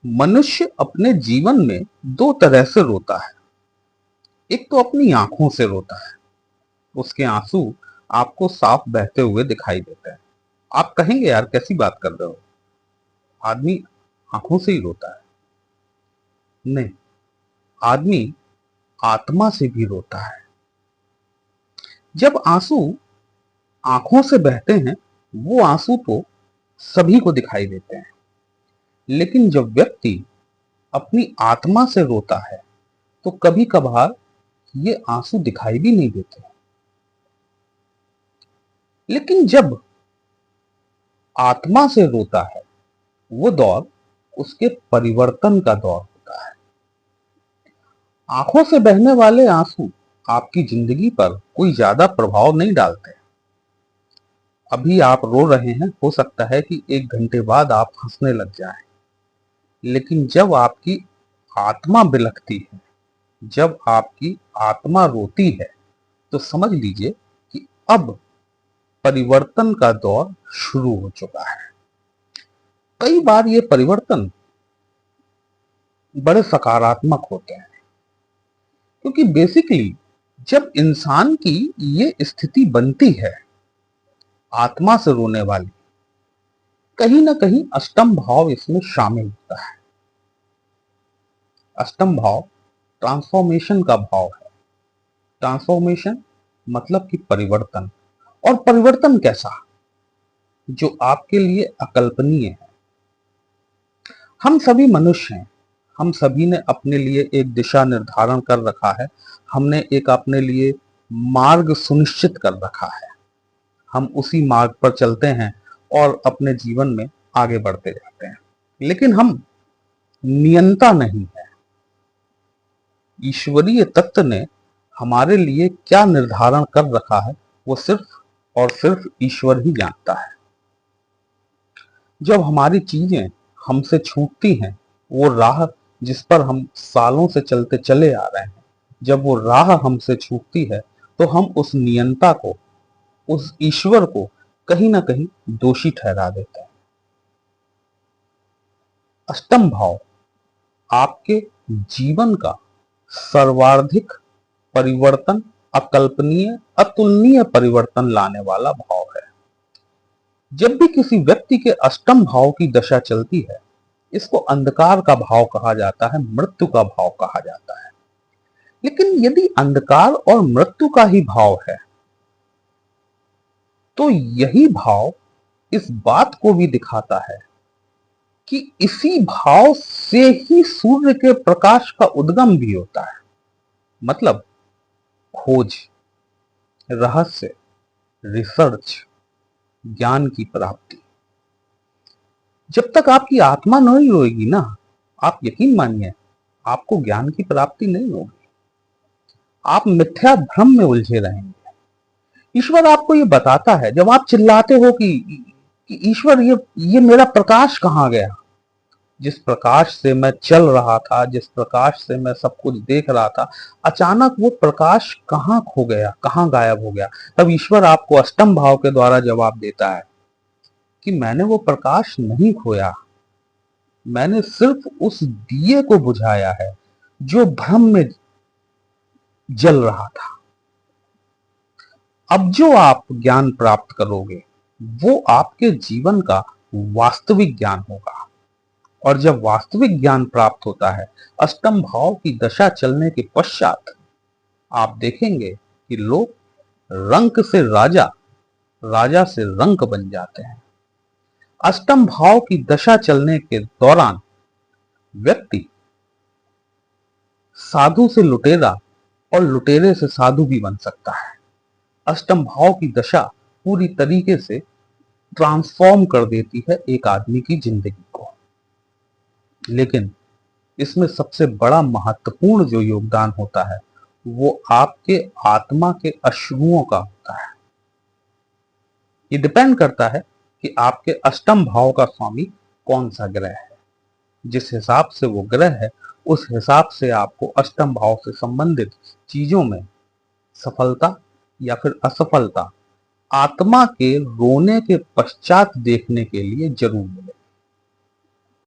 मनुष्य अपने जीवन में दो तरह से रोता है। एक तो अपनी आंखों से रोता है। उसके आंसू आपको साफ बहते हुए दिखाई देते हैं। आप कहेंगे यार कैसी बात कर रहे हो, आदमी आंखों से ही रोता है। नहीं, आदमी आत्मा से भी रोता है। जब आंसू आंखों से बहते हैं वो आंसू तो सभी को दिखाई देते हैं, लेकिन जब व्यक्ति अपनी आत्मा से रोता है तो कभी कभार ये आंसू दिखाई भी नहीं देते। लेकिन जब आत्मा से रोता है वो दौर उसके परिवर्तन का दौर होता है। आंखों से बहने वाले आंसू आपकी जिंदगी पर कोई ज्यादा प्रभाव नहीं डालते। अभी आप रो रहे हैं, हो सकता है कि 1 घंटे बाद आप हंसने लग जाएं। लेकिन जब आपकी आत्मा बिलखती है, जब आपकी आत्मा रोती है, तो समझ लीजिए कि अब परिवर्तन का दौर शुरू हो चुका है। कई बार ये परिवर्तन बड़े सकारात्मक होते हैं, क्योंकि बेसिकली जब इंसान की ये स्थिति बनती है आत्मा से रोने वाली, कहीं ना कहीं अष्टम भाव इसमें शामिल होता है। अष्टम भाव ट्रांसफॉर्मेशन का भाव है। ट्रांसफॉर्मेशन मतलब कि परिवर्तन, और परिवर्तन कैसा, जो आपके लिए अकल्पनीय है। हम सभी मनुष्य हैं, हम सभी ने अपने लिए एक दिशा निर्धारण कर रखा है। हमने एक अपने लिए मार्ग सुनिश्चित कर रखा है। हम उसी मार्ग पर चलते हैं और अपने जीवन में आगे बढ़ते जाते हैं। लेकिन हम नियंता नहीं है। ईश्वरीय तत्व ने हमारे लिए क्या निर्धारण कर रखा है वो सिर्फ और सिर्फ ईश्वर ही जानता है। जब हमारी चीजें हमसे छूटती हैं, वो राह जिस पर हम सालों से चलते चले आ रहे हैं, जब वो राह हमसे छूटती है तो हम उस नियंता को, उस ईश्वर को कहीं ना कहीं दोषी ठहरा देते हैं। अष्टम भाव आपके जीवन का सर्वाधिक परिवर्तन, अकल्पनीय, अतुलनीय परिवर्तन लाने वाला भाव है। जब भी किसी व्यक्ति के अष्टम भाव की दशा चलती है, इसको अंधकार का भाव कहा जाता है, मृत्यु का भाव कहा जाता है। लेकिन यदि अंधकार और मृत्यु का ही भाव है, तो यही भाव इस बात को भी दिखाता है कि इसी भाव से ही सूर्य के प्रकाश का उद्गम भी होता है। मतलब खोज, रहस्य, रिसर्च, ज्ञान की प्राप्ति। जब तक आपकी आत्मा नहीं रोएगी ना, आप यकीन मानिए आपको ज्ञान की प्राप्ति नहीं होगी। आप मिथ्या भ्रम में उलझे रहेंगे। ईश्वर आपको ये बताता है, जब आप चिल्लाते हो कि ईश्वर ये मेरा प्रकाश कहाँ गया, जिस प्रकाश से मैं चल रहा था, जिस प्रकाश से मैं सब कुछ देख रहा था, अचानक वो प्रकाश कहाँ खो गया, कहाँ गायब हो गया। तब ईश्वर आपको अष्टम भाव के द्वारा जवाब देता है कि मैंने वो प्रकाश नहीं खोया, मैंने सिर्फ उस दिए को बुझाया है जो भ्रम में जल रहा था। अब जो आप ज्ञान प्राप्त करोगे वो आपके जीवन का वास्तविक ज्ञान होगा। और जब वास्तविक ज्ञान प्राप्त होता है अष्टम भाव की दशा चलने के पश्चात, आप देखेंगे कि लोग रंक से राजा, राजा से रंक बन जाते हैं। अष्टम भाव की दशा चलने के दौरान व्यक्ति साधु से लुटेरा और लुटेरे से साधु भी बन सकता है। अष्टम भाव की दशा पूरी तरीके से ट्रांसफॉर्म कर देती है एक आदमी की जिंदगी को। लेकिन इसमें सबसे बड़ा महत्वपूर्ण जो योगदान होता है वो आपके आत्मा के अश्रुओं का होता है। ये डिपेंड करता है कि आपके अष्टम भाव का स्वामी कौन सा ग्रह है। जिस हिसाब से वो ग्रह है उस हिसाब से आपको अष्टम भाव से संबंधित चीजों में सफलता या फिर असफलता आत्मा के रोने के पश्चात देखने के लिए जरूर मिलेगा।